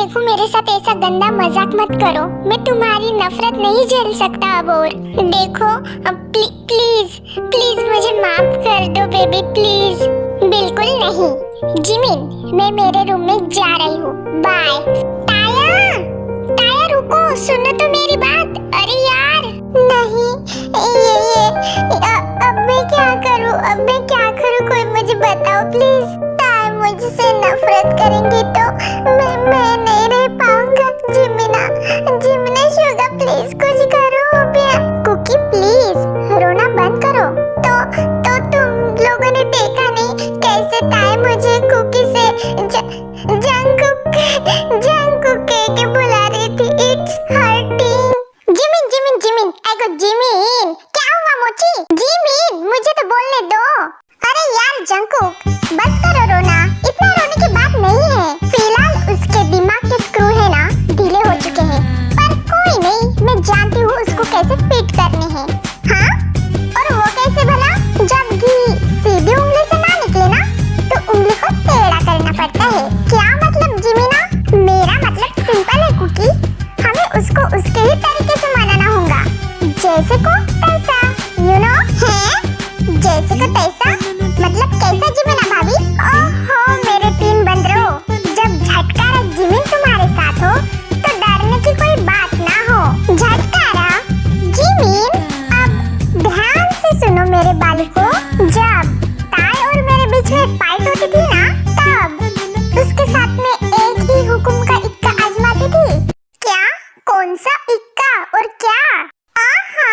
देखो मेरे साथ ऐसा गंदा मजाक मत करो, मैं तुम्हारी नफरत नहीं झेल सकता अब। और देखो प्लीज प्लीज मुझे माफ कर दो बेबी, प्लीज। बिल्कुल नहीं जिमिन, मैं मेरे रूम में जा रही हूँ, बाय। ताया ताया रुको, सुनो तो मेरी बात। अरे यार नहीं, अब मैं क्या करूँ, अब मैं क्या करूँ, कोई मुझे बताओ प्लीज। ताया मुझसे नफरत करेंगे तो मैं नहीं रह पाऊंगा। जिमिना जिमिना शुगा प्लीज कुछ करो बेटा। कुकी प्लीज रोना बंद करो। तो तुम लोगों ने देखा नहीं कैसे ताया मुझे कुकी से जंकुक के बुला रही थी। It's hurting. जिमिन एगो जिमिन, क्या हुआ मोची? जिमिन मुझे तो बोलने दो। अरे यार जंकुक बस करो रोना, इतना रोने की बात नहीं है। फिलहाल उसके दिमाग के स्क्रू है ना ढीले हो चुके हैं, पर कोई नहीं, मैं जानती हूँ उसको कैसे फिट करने हैं। हाँ और वो कैसे भला? जब घी सीधी उंगली से ना निकले ना तो उंगली को टेढ़ा करना पड़ता है। क्या मतलब जिमिना? मेरा मतलब सिंपल है कुकी, हमें उसको उसके ही तरीके से मनाना होगा। जैसे को तैसा, यू नो है? जैसे को तैसा मतलब कैसा जिमिना भाभी? ओहो मेरे तीन बंदरों, जब झटकारा जिमिन तुम्हारे साथ हो तो डरने की कोई बात ना हो। झटकारा जिमिन, अब ध्यान से सुनो मेरे बालकों। जब ताई और मेरे बीच में फाइट होती थी ना, तब उसके साथ में एक ही हुक्म का इक्का आजमाती थी। क्या? कौन सा इक्का और क्या? आहा,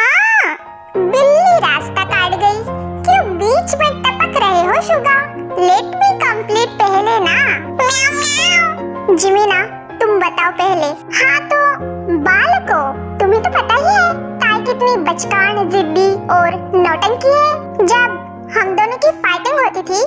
बिल्ली रास्ता काट गई। क्यों बीच में टपक रहे हो शुगा? लेट मी कंप्लीट पहले ना। म्याऊ म्याऊ। जिमिना तुम बताओ पहले। हाँ तो बालको तुम्हें तो पता ही है ताई कितनी बचकान, जिद्दी और नौटंकी है। जब हम दोनों की फाइटिंग होती थी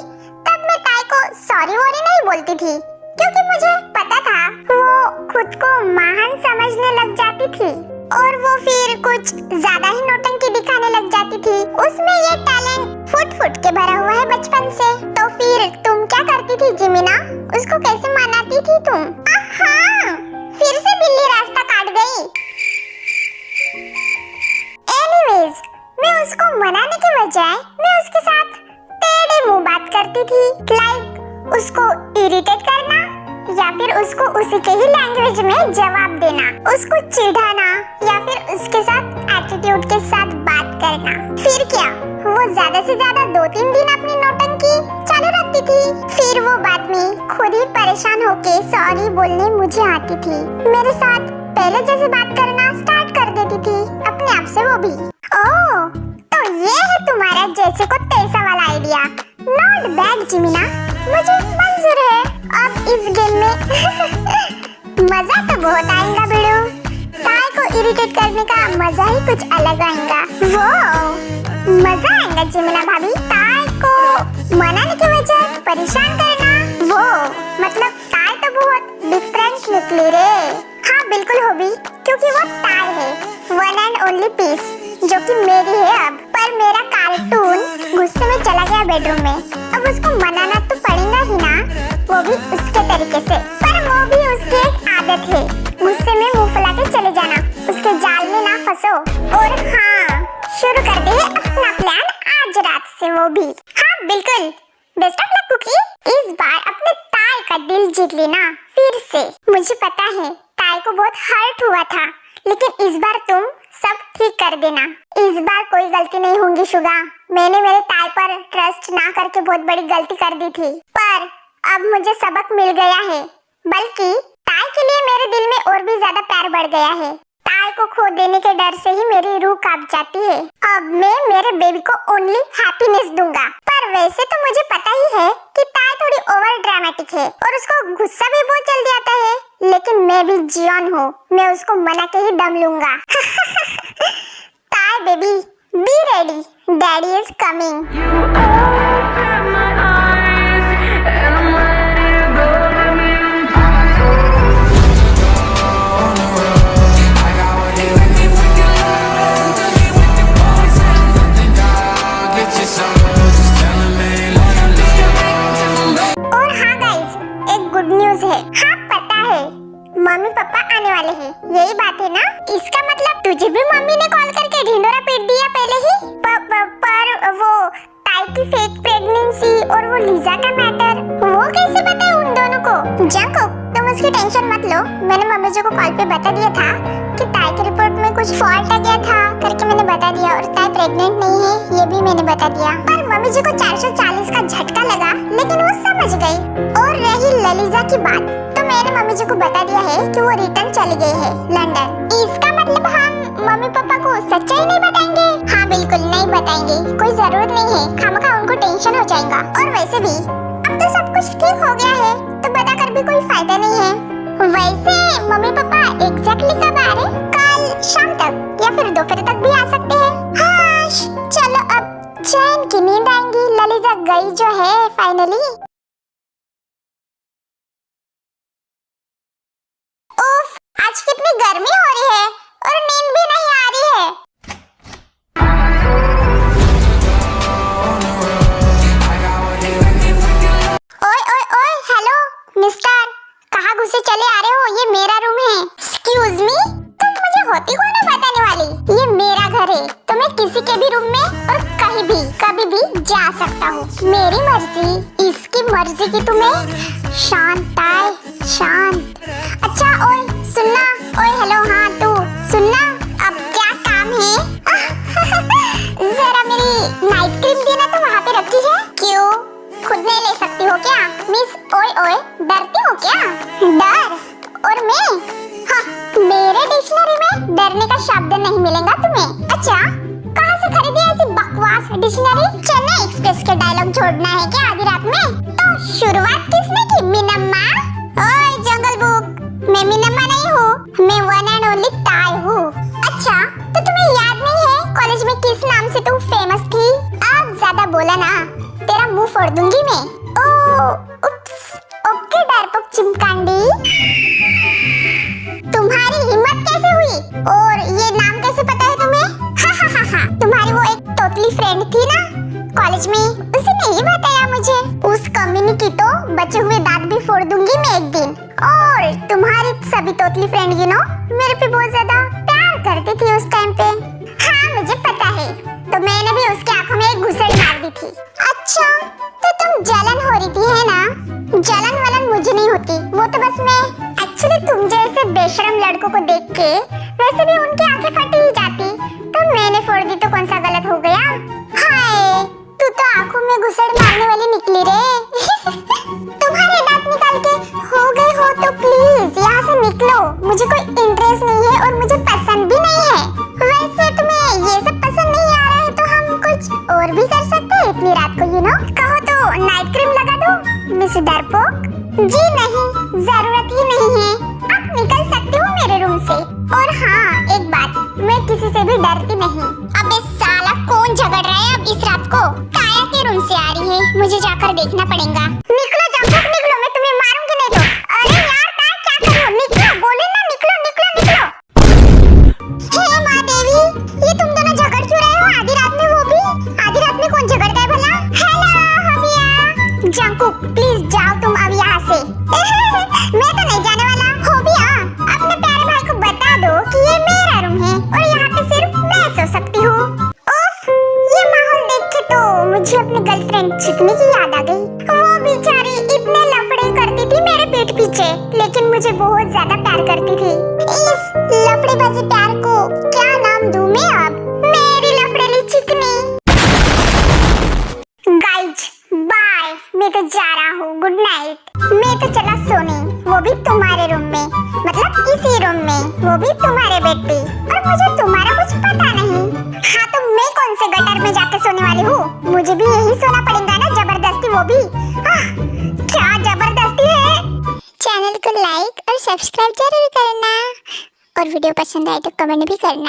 तब मैं ताई को सॉरी वॉरी नहीं बोलती थी, क्योंकि मुझे पता था वो खुद को महान समझने लग जाती थी और वो फिर कुछ ज्यादा ही नौटंकी दिखाने लग जाती थी। उसमें ये टैलेंट फुट के भरा हुआ है बचपन से। तो फिर तुम क्या करती थी जिमिना? उसको कैसे मनाती थी तुम? आहा, फिर से बिल्ली रास्ता काट गई। एनीवेज, मैं उसको मनाने के बजाय मैं उसके साथ टेढ़े मुंह बात करती थी। लाइक उसको इरिटेट करना या फिर उसको उसी के ही लैंग्वेज में जवाब देना, उसको चिढ़ाना या फिर उसके साथ एटीट्यूड के साथ बात करना। फिर क्या, वो ज्यादा से ज्यादा 2-3 दिन अपनी नौटंकी चालू रखती थी। फिर वो बाद में खुद ही परेशान होके सॉरी बोलने मुझे आती थी। मेरे साथ पहले जैसे बात करना स्टार्ट कर देती थी अपने आप से वो भी। ओह, तो ये है तुम्हारा जैसे को तैसा वाला आइडिया। नॉट बैड जिमिना, मुझे मंजूर है। अब इस गेम में मजा तो बहुत आएगा बेड़ू। ताई को इरिटेट करने का मजा ही कुछ अलग आएगा। वो मजा आएगा जिमिना भाभी, ताई को मनाने के बजाय परेशान करना। वो मतलब ताई तो बहुत डिफरेंट निकली रे। हाँ बिल्कुल होगी, क्योंकि वो ताई है, वन एंड ओनली पीस, जो कि मेरी है अब। पर मेरा कार्टून गुस्से में चला गया बेडरूम में, अब उसको मनाना तो पड़ेगा ही ना, वो भी उसके तरीके से। पर वो भी उसकी एक आदत है, गुस्से में मुंह फुला के चले जाना, उसके जाल में ना फंसो। और हाँ, शुरू कर दे अपना प्लान आज रात से वो भी। हाँ बिल्कुल, बेस्ट ऑफ लक कुकी। इस बार अपने ताई का दिल जीत लेना फिर से। मुझे पता है ताई को बहुत हर्ट हुआ था, लेकिन इस बार तुम सब ठीक कर देना। इस बार कोई गलती नहीं होगी शुगा। मैंने मेरे ताई पर ट्रस्ट ना करके बहुत बड़ी गलती कर दी थी, पर अब मुझे सबक मिल गया है। बल्कि ताई के लिए मेरे दिल में और भी ज्यादा प्यार बढ़ गया है। ताई को खो देने के डर से ही मेरी रूह कांप जाती है। अब मैं मेरे बेबी को ओनली हैप्पीनेस दूंगा। पर वैसे तो मुझे पता ही है कि ताई थोड़ी ओवर ड्रामेटिक है और उसको गुस्सा भी बहुत जल्दी आता है, लेकिन मैं भी जियन हूँ, मैं उसको मना के ही दम लूंगा। ताई baby be ready, daddy is coming. Mummy papa आने वाले हैं, यही बात है ना? इसका मतलब तुझे भी मम्मी ने कॉल करके ढिंडोरा पीट दिया पहले ही? पर वो ताई की फेक प्रेगनेंसी और वो लीजा का मैटर, वो कैसे पता है उन दोनों को? जंकुक, तुम उसकी टेंशन मत लो। मैंने मम्मी जी को कॉल पे बता दिया था कि ताई की रिपोर्ट में कुछ फॉल्ट आ गया था करके मैंने बता दिया, और ताई प्रेग्नेंट नहीं है ये भी मैंने बता दिया। पर मम्मी जी को 440 का झटका लगा, लेकिन वो समझ गई। और रही ललिजा की बात, तो मैंने मम्मी जी को बता दिया है कि वो रिटर्न चली गई है लंदन। इसका मतलब हम मम्मी पापा को सच्चाई नहीं बताएंगे? हाँ बिल्कुल नहीं बताएंगे, कोई जरूरत नहीं है, खामखा उनको टेंशन हो जाएगा। और वैसे भी अब तो सब कुछ ठीक हो गया है, तो बताकर भी कोई फायदा नहीं है। वैसे मम्मी पापा एग्जैक्टली कब आ रहे? कल शाम तक या फिर दोपहर तक भी आ सकते हैं। हाँ चलो अब चैन की नींद आएंगी, ललिजा गई जो है फाइनली। उफ, आज कितनी गर्मी हो रही है और नींद भी नहीं आ रही है। ओए ओए ओए, हेलो मिस्टर, कहाँ घुसे चले आ रहे हो? ये मेरा रूम है। एक्सक्यूज मी, तुम मुझे होती कौन हो बताने वाली? ये मेरा घर है, तो मैं किसी के भी रूम में और कहीं भी कभी भी जा सकता हूँ, मेरी मर्जी। इसकी मर्जी की तुम्हें शांत आए, शांत। अच्छा ओए सुनना, ओए हेलो, हाँ तू सुनना, अब क्या काम है? जरा मेरी नाइट क्रीम देना, तो वहाँ पे रखी है। क्यों, खुद नहीं ले सकती हो क्या? मिस ओए ओए, डरती हो क्या? डर? और मैं? हाँ, मेरे डिक्शनरी में डरने का शब्द नहीं मिलेगा तुम्हें। अच्छा, कहाँ से खरीदी ऐसी बकवास डिक्शनरी? चेन्नई एक्सप्रेस के डायलॉग जोड़ना है क्या आधी रात में? तो शुरुआत किसने की? मिनम्मा? ओए जंगल बुक, मैं मिनम्मा नहीं हूँ, मैं वन एंड ओनली ताई हूँ। अच्छा, तो तुम्हें याद नहीं है कॉलेज में किस नाम से तुम फेमस थी? अब ज्यादा बोला ना, तेरा मुंह फोड़ दूंगी मैं। उप्स, ओके डरपोक चिमकांडी, तुम्हारी हिम्मत कैसे हुई और ये नाम कैसे पता है तुम्हें? हा, तुम्हारी वो एक तोतली फ्रेंड थी ना कॉलेज में, उसे नहीं बताया मुझे। उस कमीनी की तो बचे हुए दांत भी फोड़ दूंगी मैं एक दिन। और तुम्हारी सभी तोतली फ्रेंड यू नो मेरे पे बहुत ज्यादा प्यार करती थी उस टाइम पे। हाँ मुझे पता है, तो मैंने भी उसकी आंखों में एक घुसेड़ मार दी थी। अच्छा, तो तुम जलन हो रही थी है ना? जलन वलन मुझे नहीं होती, वो तो बस मैं एक्चुअली तुम जैसे बेशरम लड़कों को देख के वैसे भी उनकी आंखें फट ही जाती, तो मैंने फोड़ दी, तो कौन सा गलत हो गया? हाय, तू तो आंखों में घुसेड़ मारने वाली निकली रे। तुम्हारे दांत निकाल के हो गए हो तो प्लीज यहाँ से निकलो, मुझे कोई इंटरेस्ट नहीं है और मुझे पसंद भी नहीं है। वैसे तुम्हें ये सब पसंद नहीं आ रहा है तो हम कुछ और भी कर सकते हैं इतनी रात को, यू नो। कहो तो नाइट क्रीम लगा दो मिस डरपोक। जी नहीं, जरूरत ही नहीं है, आप निकल सकते हो मेरे रूम से। और हाँ एक बात, मैं किसी से भी डरती नहीं। अबे साला कौन झगड़ रहा है अब इस रात को? काया के रूम से आ रही है, मुझे जाकर देखना पड़ेगा। निकलो जंकुक निकलो, मैं तुम्हें मारूंगी नहीं तो। अरे यार काया क्या कर रहे हो? निकलो, बोले ना निकलो निकलो निकलो। हे माँ देवी, ये तुम दोनों झगड़ क्यों रहे हो आधी रात में? वो भी आधी रात में कौन झगड़ता है भला? हेलो हबिया। जंकुक प्लीज जाओ तुम अब यहाँ से। मैं तो नहीं जाने वाला। हबिया, अपने प्यारे भाई को बता दो कि ये मेरा रूम है और यहाँ पे सिर्फ मैं सो सकती हूँ। उफ, ये माहौल देख के तो मुझे अपनी गर्लफ्रेंड चिकनी की याद आ गई। वो बेचारी इतने लफड़े करती थी मेरे पीठ पीछे, लेकिन मुझे बहुत ज्यादा प्यार करती थी। इस लफड़ेबाजी प्यार को क्या नाम दूं मैं अब? मेरी लफड़ेली चिकनी। गाइज बाय, मैं तो जा रहा हूँ, गुड नाइट। मैं तो चला सोने, वो भी तुम्हारे रूम में, मतलब इसी रूम में, वो भी तुम्हारे बेड पे। और मुझे तुम्हारा कुछ पता नहीं। हाँ तो मैं कौन से गटर में जाके सोने वाली हूँ? मुझे भी यही सोना पड़ेगा ना जबरदस्ती, वो भी। क्या जबरदस्ती है। चैनल को लाइक और सब्सक्राइब जरूर करना, और वीडियो पसंद आए तो कमेंट भी करना।